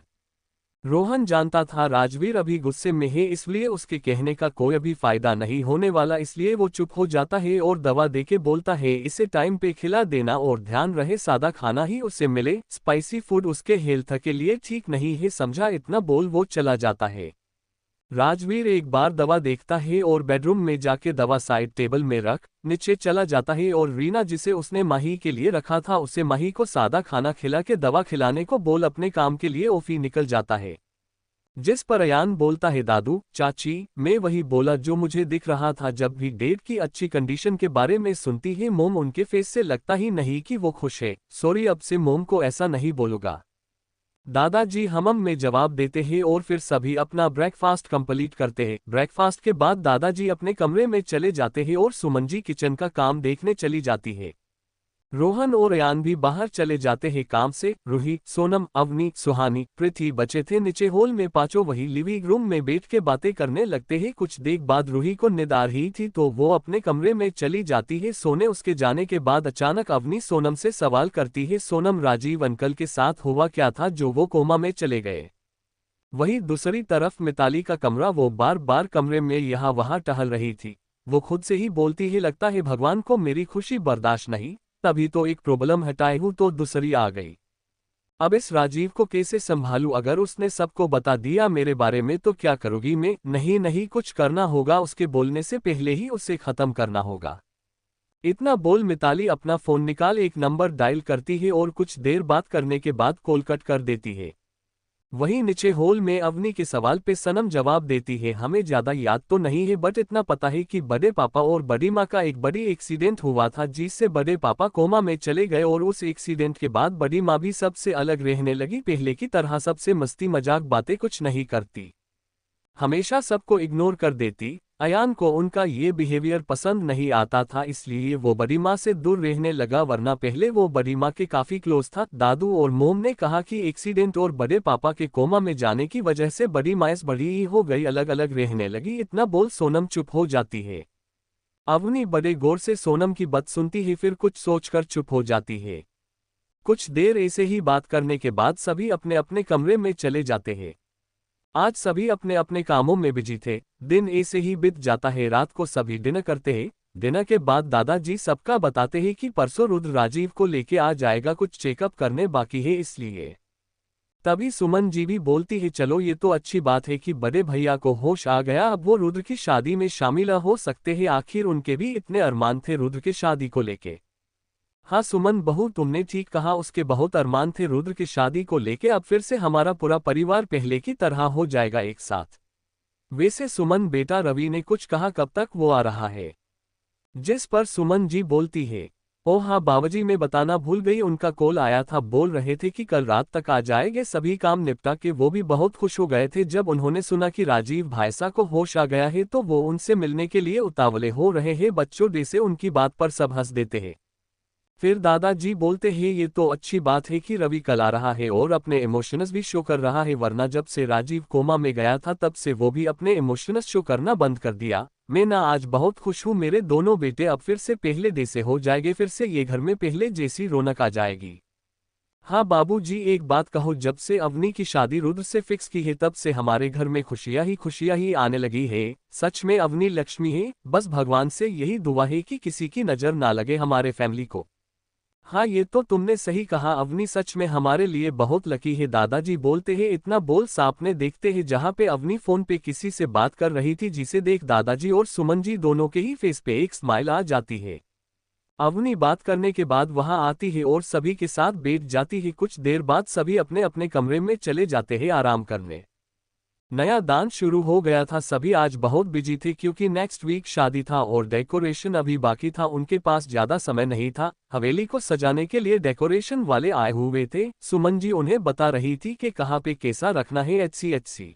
Speaker 1: रोहन जानता था राजवीर अभी गुस्से में है, इसलिए उसके कहने का कोई अभी फायदा नहीं होने वाला, इसलिए वो चुप हो जाता है और दवा देके बोलता है, इसे टाइम पे खिला देना और ध्यान रहे सादा खाना ही उसे मिले, स्पाइसी फूड उसके हेल्थ के लिए ठीक नहीं है, समझा? इतना बोल वो चला जाता है। राजवीर एक बार दवा देखता है और बेडरूम में जाके दवा साइड टेबल में रख नीचे चला जाता है, और रीना जिसे उसने माही के लिए रखा था उसे माही को सादा खाना खिला के दवा खिलाने को बोल अपने काम के लिए ऑफिस निकल जाता है। जिस पर अयान बोलता है, दादू चाची, मैं वही बोला जो मुझे दिख रहा था, जब भी डेट की अच्छी कंडीशन के बारे में सुनती है मोम, उनके फेस से लगता ही नहीं कि वो खुश है। सॉरी, अब से मोम को ऐसा नहीं बोलूंगा। दादाजी हम्म में जवाब देते हैं और फिर सभी अपना ब्रेकफास्ट कंप्लीट करते हैं। ब्रेकफास्ट के बाद दादाजी अपने कमरे में चले जाते हैं और सुमन जी किचन का काम देखने चली जाती है। रोहन और अयान भी बाहर चले जाते हैं काम से। रूही, सोनम, अवनी, सुहानी, पृथ्वी बचे थे नीचे हॉल में। पांचों वही लिविंग रूम में बैठ के बातें करने लगते हैं। कुछ देर बाद रूही को नींद आ रही थी तो वो अपने कमरे में चली जाती है सोने। उसके जाने के बाद अचानक अवनी सोनम से सवाल करती है, सोनम, राजीव अंकल के साथ हुआ क्या था जो वो कोमा में चले गए? वहीं दूसरी तरफ मिताली का कमरा, वो बार बार कमरे में यहाँ वहाँ टहल रही थी। वो खुद से ही बोलती है, लगता है भगवान को मेरी खुशी बर्दाश्त नहीं, तभी तो एक प्रॉब्लम हटाई हूँ तो दूसरी आ गई। अब इस राजीव को कैसे संभालूं? अगर उसने सबको बता दिया मेरे बारे में तो क्या करूंगी मैं? नहीं नहीं, कुछ करना होगा, उसके बोलने से पहले ही उसे खत्म करना होगा। इतना बोल मिताली अपना फोन निकाल एक नंबर डायल करती है और कुछ देर बात करने के बाद कॉल कट कर देती है। वहीं नीचे हॉल में अवनी के सवाल पे सनम जवाब देती है, हमें ज्यादा याद तो नहीं है बट इतना पता है कि बड़े पापा और बड़ी माँ का एक बड़ी एक्सीडेंट हुआ था जिससे बड़े पापा कोमा में चले गए और उस एक्सीडेंट के बाद बड़ी माँ भी सबसे अलग रहने लगी। पहले की तरह सबसे मस्ती मजाक बातें कुछ नहीं करती, हमेशा सबको इग्नोर कर देती। अयान को उनका ये बिहेवियर पसंद नहीं आता था इसलिए वो बड़ी माँ से दूर रहने लगा, वरना पहले वो बड़ी माँ के काफी क्लोज था। दादू और मोम ने कहा कि एक्सीडेंट और बड़े पापा के कोमा में जाने की वजह से बड़ी माँ बड़ी ही हो गई, अलग अलग रहने लगी। इतना बोल सोनम चुप हो जाती है। अवनी बड़े गौर से सोनम की बात सुनती है, फिर कुछ सोचकर चुप हो जाती है। कुछ देर ऐसे ही बात करने के बाद सभी अपने अपने कमरे में चले जाते हैं। आज सभी अपने अपने कामों में बिजी थे। दिन ऐसे ही बीत जाता है। रात को सभी डिनर करते हैं। डिनर के बाद दादाजी सबका बताते हैं कि परसों रुद्र राजीव को लेके आ जाएगा, कुछ चेकअप करने बाकी है इसलिए। तभी सुमन जी भी बोलती है, चलो ये तो अच्छी बात है कि बड़े भैया को होश आ गया, अब वो रुद्र की शादी में शामिल हो सकते हैं। आखिर उनके भी इतने अरमान थे रुद्र की शादी को लेके। हाँ सुमन बहू, तुमने ठीक कहा, उसके बहुत अरमान थे रुद्र की शादी को लेके। अब फिर से हमारा पूरा परिवार पहले की तरह हो जाएगा एक साथ। वैसे सुमन बेटा, रवि ने कुछ कहा कब तक वो आ रहा है? जिस पर सुमन जी बोलती है, ओह हाँ बाबाजी, मैं बताना भूल गई, उनका कॉल आया था, बोल रहे थे कि कल रात तक आ जाएंगे। सभी काम निपटा के वो भी बहुत खुश हो गए थे जब उन्होंने सुना कि राजीव भाईसा को होश आ गया है, तो वो उनसे मिलने के लिए उतावले हो रहे हैं। बच्चों जैसे उनकी बात पर सब हंस देते हैं। फिर दादाजी बोलते हैं, ये तो अच्छी बात है कि रवि कल आ रहा है और अपने इमोशंस भी शो कर रहा है, वरना जब से राजीव कोमा में गया था तब से वो भी अपने इमोशंस शो करना बंद कर दिया। मैं ना आज बहुत खुश हूँ, मेरे दोनों बेटे अब फिर से पहले जैसे हो जाएंगे, फिर से ये घर में पहले जैसी रौनक आ जाएगी। हाँ बाबूजी, एक बात कहो, जब से अवनी की शादी रुद्र से फिक्स की है तब से हमारे घर में खुशियां ही आने लगी है। सच में अवनी लक्ष्मी है, बस भगवान से यही दुआ है कि किसी की नजर ना लगे हमारे फैमिली को। हाँ ये तो तुमने सही कहा, अवनी सच में हमारे लिए बहुत लकी है, दादाजी बोलते हैं। इतना बोल सामने देखते हैं जहाँ पे अवनी फोन पे किसी से बात कर रही थी, जिसे देख दादाजी और सुमन जी दोनों के ही फेस पे एक स्माइल आ जाती है। अवनी बात करने के बाद वहां आती है और सभी के साथ बैठ जाती है। कुछ देर बाद सभी अपने अपने कमरे में चले जाते हैं आराम करने। नया दान शुरू हो गया था। सभी आज बहुत बिजी थे क्योंकि नेक्स्ट वीक शादी था और डेकोरेशन अभी बाकी था, उनके पास ज्यादा समय नहीं था। हवेली को सजाने के लिए डेकोरेशन वाले आए हुए थे। सुमन जी उन्हें बता रही थी कि कहाँ पे कैसा रखना है। HC।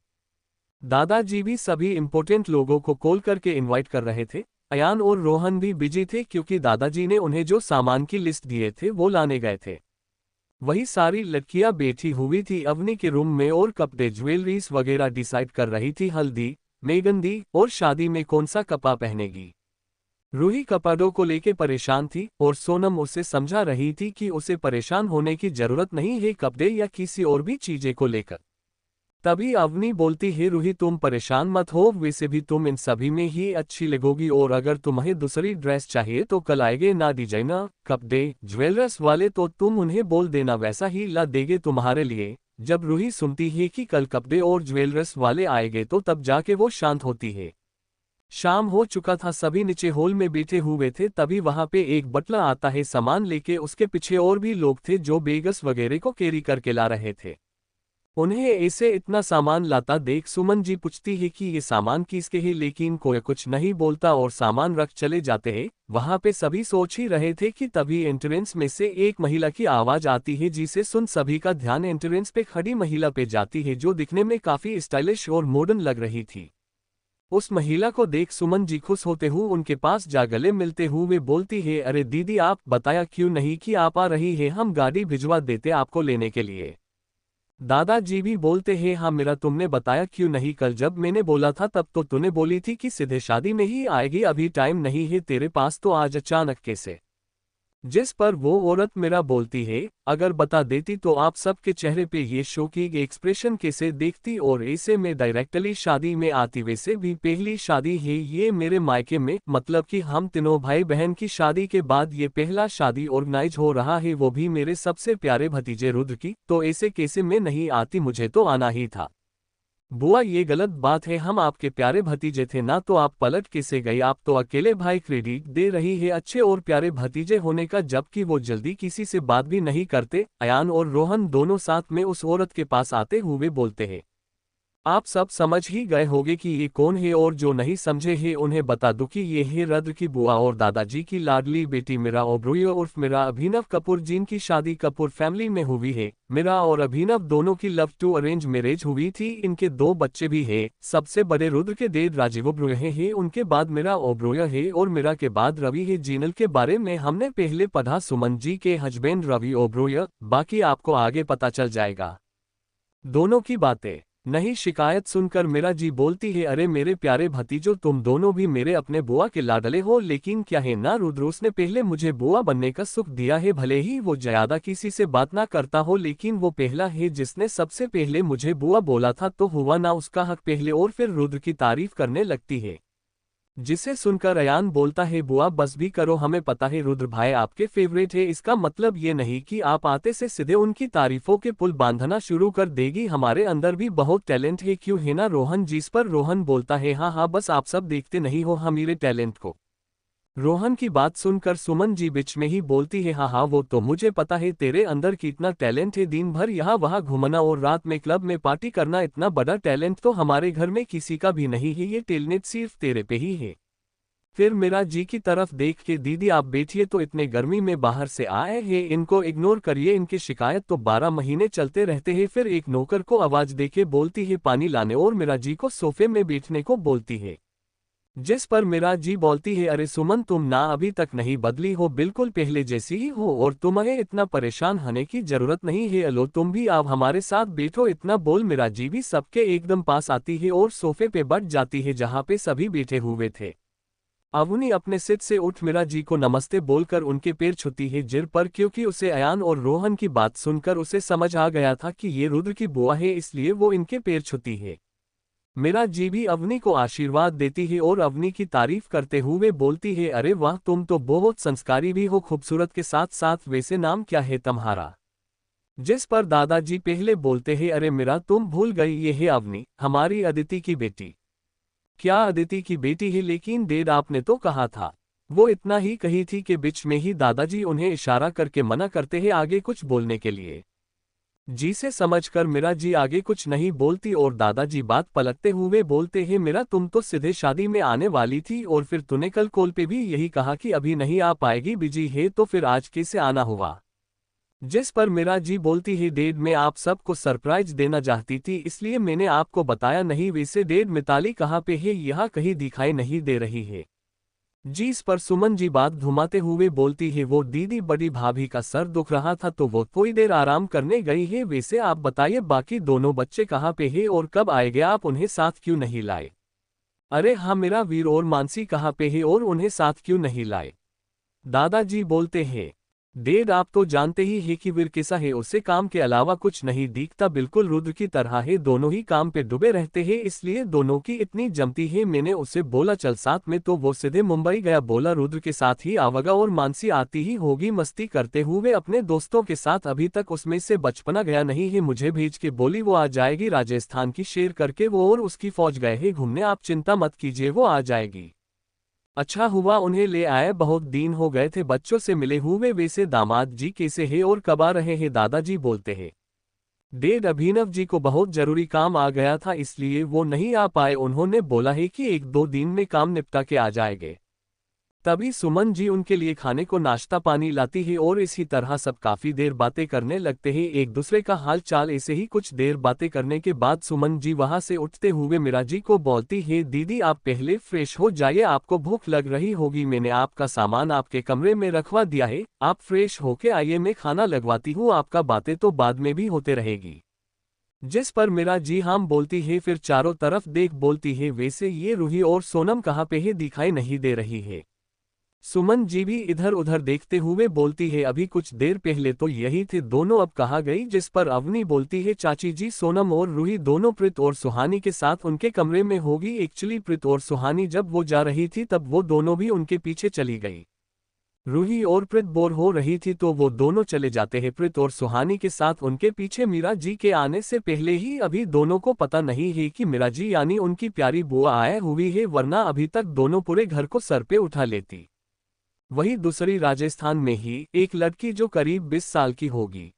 Speaker 1: दादाजी भी सभी इंपॉर्टेंट लोगों को कॉल करके इनवाइट कर रहे थे। अयान और रोहन भी बिजी थे क्योंकि दादाजी ने उन्हें जो सामान की लिस्ट दिए थे वो लाने गए थे। वही सारी लड़कियां बैठी हुई थी अवनी के रूम में और कपड़े ज्वेलरीज वगैरह डिसाइड कर रही थी, हल्दी, मेहंदी और शादी में कौन सा कपड़ा पहनेगी। रूही कपड़ों को लेके परेशान थी और सोनम उसे समझा रही थी कि उसे परेशान होने की जरूरत नहीं है कपड़े या किसी और भी चीजें को लेकर। तभी अवनी बोलती है, रूही तुम परेशान मत हो, वैसे भी तुम इन सभी में ही अच्छी लगोगी और अगर तुम्हें दूसरी ड्रेस चाहिए तो कल आएंगे ना डिजाइनर कपड़े ज्वेलर्स वाले, तो तुम उन्हें बोल देना, वैसा ही ला देंगे तुम्हारे लिए। जब रूही सुनती है कि कल कपड़े और ज्वेलर्स वाले आएंगे तो तब जाके वो शांत होती है। शाम हो चुका था, सभी नीचे हॉल में बैठे हुए थे। तभी वहां पे एक बटला आता है सामान लेके, उसके पीछे और भी लोग थे जो बेगस वगैरह को कैरी करके ला रहे थे। उन्हें ऐसे इतना सामान लाता देख सुमन जी पूछती है कि ये सामान किसके है, लेकिन कोई कुछ नहीं बोलता और सामान रख चले जाते हैं। वहां पे सभी सोच ही रहे थे कि तभी एंट्रेंस में से एक महिला की आवाज आती है, जिसे सुन सभी का ध्यान एंट्रेंस पे खड़ी महिला पे जाती है जो दिखने में काफी स्टाइलिश और मॉडर्न लग रही थी। उस महिला को देख सुमन जी खुश होते हुए उनके पास जा गले मिलते हुए बोलती है, अरे दीदी आप बताया क्यों नहीं कि आप आ रही है, हम गाड़ी भिजवा देते आपको लेने के लिए। दादाजी भी बोलते हैं, हाँ मेरा तुमने बताया क्यों नहीं, कल जब मैंने बोला था तब तो तूने बोली थी कि सीधे शादी में ही आएगी, अभी टाइम नहीं है तेरे पास तो आज अचानक कैसे। जिस पर वो औरत मेरा बोलती है, अगर बता देती तो आप सबके चेहरे पे ये शॉकिंग एक्सप्रेशन कैसे देखती और ऐसे में डायरेक्टली शादी में आती, वैसे भी पहली शादी है ये मेरे मायके में, मतलब कि हम तीनों भाई बहन की शादी के बाद ये पहला शादी ऑर्गेनाइज हो रहा है, वो भी मेरे सबसे प्यारे भतीजे रुद्र की, तो ऐसे कैसे मैं नहीं आती, मुझे तो आना ही था। बुआ ये गलत बात है, हम आपके प्यारे भतीजे थे ना, तो आप पलट कैसे गई, आप तो अकेले भाई क्रेडिट दे रही है अच्छे और प्यारे भतीजे होने का, जबकि वो जल्दी किसी से बात भी नहीं करते। अयान और रोहन दोनों साथ में उस औरत के पास आते हुए बोलते हैं, आप सब समझ ही गए होंगे कि ये कौन है, और जो नहीं समझे हैं उन्हें बता दूं कि ये है रुद्र की बुआ और दादाजी की लाडली बेटी मीरा ओबरॉय उर्फ मीरा अभिनव कपूर, जिनकी शादी कपूर फैमिली में हुई है। मीरा और अभिनव दोनों की लव टू अरेंज मैरिज हुई थी, इनके 2 बच्चे भी हैं। सबसे बड़े रुद्र के डैड राजीव ओबरॉय हैं, उनके बाद मीरा ओबरॉय है और मीरा के बाद रवि है, जिनल के बारे में हमने पहले पढ़ा, सुमन जी के हस्बैंड रवि ओबरॉय, बाकी आपको आगे पता चल जाएगा। दोनों की बातें नहीं शिकायत सुनकर मीरा जी बोलती है, अरे मेरे प्यारे भतीजों तुम दोनों भी मेरे अपने बुआ के लाडले हो, लेकिन क्या है ना रुद्र, उसने पहले मुझे बुआ बनने का सुख दिया है, भले ही वो ज्यादा किसी से बात ना करता हो, लेकिन वो पहला है जिसने सबसे पहले मुझे बुआ बोला था, तो हुआ ना उसका हक पहले, और फिर रुद्र की तारीफ करने लगती है। जिसे सुनकर अयान बोलता है, बुआ बस भी करो, हमें पता है रुद्र भाई आपके फेवरेट है, इसका मतलब ये नहीं कि आप आते से सीधे उनकी तारीफों के पुल बांधना शुरू कर देगी, हमारे अंदर भी बहुत टैलेंट है, क्यों है ना रोहन। जिस पर रोहन बोलता है, हाँ हाँ बस आप सब देखते नहीं हो हमारे टैलेंट को। रोहन की बात सुनकर सुमन जी बीच में ही बोलती है, हाँ हाँ वो तो मुझे पता है तेरे अंदर कितना टैलेंट है, दिन भर यहाँ वहाँ घूमना और रात में क्लब में पार्टी करना, इतना बड़ा टैलेंट तो हमारे घर में किसी का भी नहीं है, ये टैलेंट सिर्फ तेरे पे ही है। फिर मीरा जी की तरफ देख के, दीदी आप बैठिए, तो इतने गर्मी में बाहर से आए हैं, इनको इग्नोर करिए, इनकी शिकायत तो 12 महीने चलते रहते हैं। फिर एक नौकर को आवाज देके बोलती है पानी लाने, और मीरा जी को सोफे में बैठने को बोलती है। जिस पर मीरा जी बोलती है, अरे सुमन तुम ना अभी तक नहीं बदली हो, बिल्कुल पहले जैसी ही हो, और तुम्हें इतना परेशान होने की जरूरत नहीं है, अलो तुम भी अब हमारे साथ बैठो। इतना बोल मीरा जी भी सबके एकदम पास आती है और सोफे पे बैठ जाती है जहाँ पे सभी बैठे हुए थे। अवनी अपने सीट से उठ मीरा जी को नमस्ते बोलकर उनके पैर छूती है जिर पर, क्योंकि उसे अयान और रोहन की बात सुनकर उसे समझ आ गया था कि ये रुद्र की बुआ है, इसलिए वो इनके पैर छूती है। मीरा जी भी अवनी को आशीर्वाद देती है और अवनी की तारीफ करते हुए बोलती है, अरे वाह तुम तो बहुत संस्कारी भी हो, खूबसूरत के साथ साथ, वैसे नाम क्या है तुम्हारा। जिस पर दादाजी पहले बोलते हैं, अरे मीरा तुम भूल गई, ये है अवनी, हमारी अदिति की बेटी। क्या अदिति की बेटी है, लेकिन डेड आपने तो कहा था। वो इतना ही कही थी कि बीच में ही दादाजी उन्हें इशारा करके मना करते हैं आगे कुछ बोलने के लिए। जी से समझकर मीरा जी आगे कुछ नहीं बोलती और दादाजी बात पलटते हुए बोलते हैं, मीरा तुम तो सीधे शादी में आने वाली थी, और फिर तूने कल कॉल पे भी यही कहा कि अभी नहीं आ पाएगी, बिजी है, तो फिर आज कैसे आना हुआ। जिस पर मीरा जी बोलती है, डेड मैं आप सबको सरप्राइज देना चाहती थी, इसलिए मैंने आपको बताया नहीं, वैसे डेड मिताली कहाँ पे है, यहाँ कहीं दिखाई नहीं दे रही है। जिस पर सुमन जी बात घुमाते हुए बोलती है, वो दीदी बड़ी भाभी का सर दुख रहा था तो वो थोड़ी देर आराम करने गई है, वैसे आप बताइए बाकी दोनों बच्चे कहाँ पे है और कब आएंगे, आप उन्हें साथ क्यों नहीं लाए। अरे हाँ मेरा वीर और मानसी कहाँ पे है और उन्हें साथ क्यों नहीं लाए। दादाजी बोलते हैं, डेड आप तो जानते ही है कि वीर कैसा है, उसे काम के अलावा कुछ नहीं दिखता, बिल्कुल रुद्र की तरह है, दोनों ही काम पे डूबे रहते हैं, इसलिए दोनों की इतनी जमती है। मैंने उसे बोला चल साथ में, तो वो सीधे मुंबई गया, बोला रुद्र के साथ ही आवेगा और मानसी आती ही होगी मस्ती करते हुए अपने दोस्तों के साथ, अभी तक उसमें से बचपना गया नहीं है, मुझे भेज के बोली वो आ जाएगी, राजस्थान की शेयर करके वो और उसकी फौज गए हैं घूमने, आप चिंता मत कीजिए वो आ जाएगी। अच्छा हुआ उन्हें ले आए, बहुत दिन हो गए थे बच्चों से मिले हुए, वैसे दामाद जी कैसे हैं और कब आ रहे हैं। दादाजी बोलते हैं, डेड अभिनव जी को बहुत जरूरी काम आ गया था इसलिए वो नहीं आ पाए, उन्होंने बोला है कि 1-2 दिन में काम निपटा के आ जाएंगे। तभी सुमन जी उनके लिए खाने को नाश्ता पानी लाती है और इसी तरह सब काफी देर बातें करने लगते हैं एक दूसरे का हाल चाल। ऐसे ही कुछ देर बातें करने के बाद सुमन जी वहां से उठते हुए मीरा जी को बोलती है, दीदी आप पहले फ्रेश हो जाइए, आपको भूख लग रही होगी, मैंने आपका सामान आपके कमरे में रखवा दिया है, आप फ्रेश होके आइए, मैं खाना लगवाती हूँ, आपका बातें तो बाद में भी होते रहेगी। जिस पर मीरा जी हम बोलती है, फिर चारों तरफ देख बोलती है, वैसे ये रूही और सोनम कहाँ पे है, दिखाई नहीं दे रही है। सुमन जी भी इधर उधर देखते हुए बोलती है, अभी कुछ देर पहले तो यही थे दोनों, अब कहाँ गई। जिस पर अवनी बोलती है, चाची जी सोनम और रूही दोनों प्रीत और सुहानी के साथ उनके कमरे में होगी। एक्चुअली प्रीत और सुहानी जब वो जा रही थी तब वो दोनों भी उनके पीछे चली गई। रूही और प्रीत बोर हो रही थी तो वो दोनों चले जाते हैं प्रीत और सुहानी के साथ उनके पीछे। मीरा जी के आने से पहले ही अभी दोनों को पता नहीं है कि मीरा जी यानी उनकी प्यारी बुआ आए हुई है, वरना अभी तक दोनों पूरे घर को सर पे उठा लेती। वहीं दूसरी राजस्थान में ही एक लड़की जो करीब 20 साल की होगी,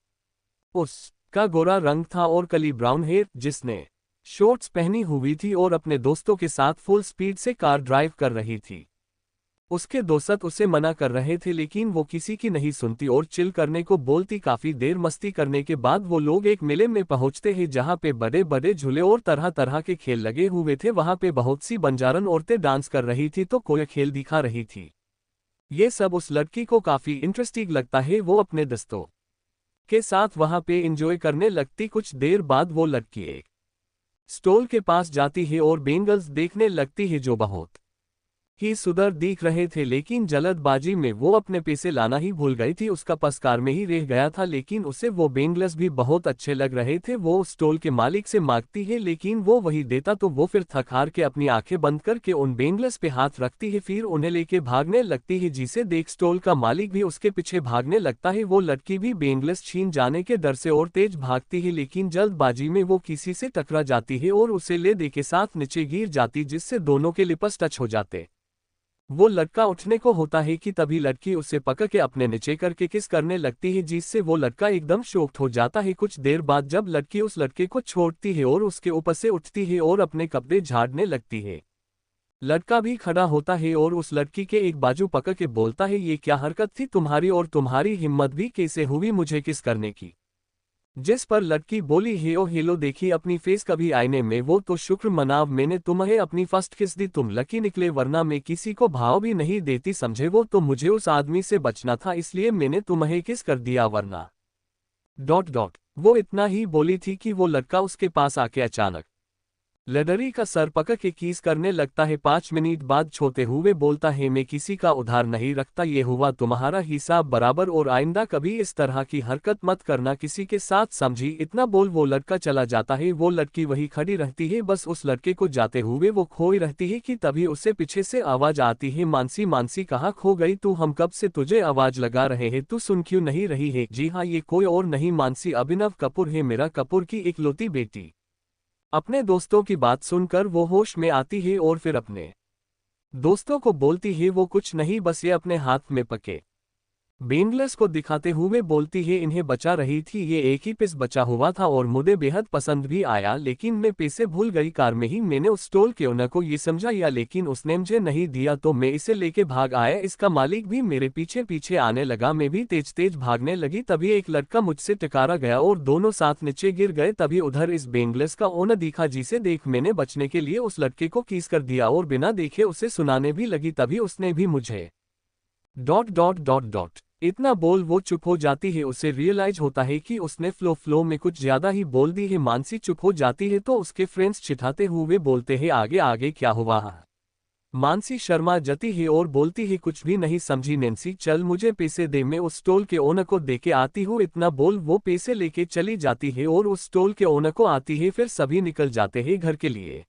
Speaker 1: उसका गोरा रंग था और कली ब्राउन हेयर, जिसने शॉर्ट्स पहनी हुई थी और अपने दोस्तों के साथ फुल स्पीड से कार ड्राइव कर रही थी। उसके दोस्त उसे मना कर रहे थे लेकिन वो किसी की नहीं सुनती और चिल करने को बोलती। काफी देर मस्ती करने के बाद वो लोग एक मेले में पहुंचते हैं जहां पे बड़े बड़े झूले और तरह तरह के खेल लगे हुए थे। वहां पे बहुत सी बंजारन औरतें डांस कर रही थी तो कोई खेल दिखा रही थी। ये सब उस लड़की को काफी इंटरेस्टिंग लगता है, वो अपने दोस्तों के साथ वहां पे एंजॉय करने लगती। कुछ देर बाद वो लड़की एक स्टॉल के पास जाती है और बेंगल्स देखने लगती है जो बहुत ही सुंदर दिख रहे थे, लेकिन जल्दबाजी में वो अपने पैसे लाना ही भूल गई थी। उसका पर्स कार में ही रह गया था, लेकिन उसे वो बेंगल्स भी बहुत अच्छे लग रहे थे। वो स्टॉल के मालिक से मांगती है लेकिन वो वही देता तो वो फिर थक हार के अपनी आंखें बंद करके उन बेंगल्स पे हाथ रखती है, फिर उन्हें लेके भागने लगती है, जिसे देख स्टॉल का मालिक भी उसके पीछे भागने लगता है। वो लड़की भी बेंगल्स छीन जाने के डर से और तेज भागती है, लेकिन जल्दबाजी में वो किसी से टकरा जाती है और उसे ले दे के साथ नीचे गिर जाती, जिससे दोनों के लिप्स टच हो जाते। वो लड़का उठने को होता है कि तभी लड़की उसे पकड़ के अपने नीचे करके किस करने लगती है, जिससे वो लड़का एकदम शॉक्ड हो जाता है। कुछ देर बाद जब लड़की उस लड़के को छोड़ती है और उसके ऊपर से उठती है और अपने कपड़े झाड़ने लगती है, लड़का भी खड़ा होता है और उस लड़की के एक बाजू पकड़ के बोलता है, ये क्या हरकत थी तुम्हारी और तुम्हारी हिम्मत भी कैसे हुई मुझे किस करने की। जिस पर लड़की बोली है, ओ हेलो देखी अपनी फेस कभी आईने में, वो तो शुक्र मनाव मैंने तुम्हें अपनी फर्स्ट किस दी, तुम लकी निकले, वरना मैं किसी को भाव भी नहीं देती समझे। वो तो मुझे उस आदमी से बचना था इसलिए मैंने तुम्हें किस कर दिया, वरना वो इतना ही बोली थी कि वो लड़का उसके पास आके अचानक लड़की का सर पकड़ के किस करने लगता है। 5 मिनट बाद छोते हुए बोलता है, मैं किसी का उधार नहीं रखता, ये हुआ तुम्हारा हिसाब बराबर और आइंदा कभी इस तरह की हरकत मत करना किसी के साथ, समझी। इतना बोल वो लड़का चला जाता है। वो लड़की वही खड़ी रहती है, बस उस लड़के को जाते हुए वो खोई रहती है कि तभी उसे पीछे से आवाज आती है, मानसी मानसी कहाँ खो गई तू, हम कब से तुझे आवाज लगा रहे हैं, तू सुन क्यों नहीं रही है। जी हाँ, ये कोई और नहीं मानसी अभिनव कपूर है, मीरा कपूर की इकलौती बेटी। अपने दोस्तों की बात सुनकर वो होश में आती है और फिर अपने दोस्तों को बोलती है, वो कुछ नहीं बस ये अपने हाथ में पके बेंगल्स को दिखाते हुए बोलती है, इन्हें बचा रही थी, ये एक ही पीस बचा हुआ था और मुझे बेहद पसंद भी आया, लेकिन मैं पैसे भूल गई कार में ही। मैंने उस स्टॉल के ओनर को ये समझाया लेकिन उसने मुझे नहीं दिया तो मैं इसे लेके भाग आया। इसका मालिक भी मेरे पीछे पीछे आने लगा, मैं भी तेज तेज भागने लगी, तभी एक लड़का मुझसे टकरा गया और दोनों साथ नीचे गिर गए। तभी उधर इस बेंगल्स का ओनर दिखा, जिसे देख मैंने बचने के लिए उस लड़के को किस कर दिया और बिना देखे उसे सुनाने भी लगी, तभी उसने भी मुझे इतना बोल वो चुप हो जाती है। उसे रियलाइज होता है कि उसने फ्लो में कुछ ज्यादा ही बोल दी है। मानसी चुप हो जाती है तो उसके फ्रेंड्स चिढ़ाते हुए बोलते हैं, आगे आगे क्या हुआ। मानसी शर्मा जाती है और बोलती है, कुछ भी नहीं समझी नैन्सी, चल मुझे पैसे दे, मैं उस स्टॉल के ओनर को दे के आती हूँ। इतना बोल वो पैसे लेके चली जाती है और उस स्टॉल के ओनर को आती है। फिर सभी निकल जाते हैं घर के लिए।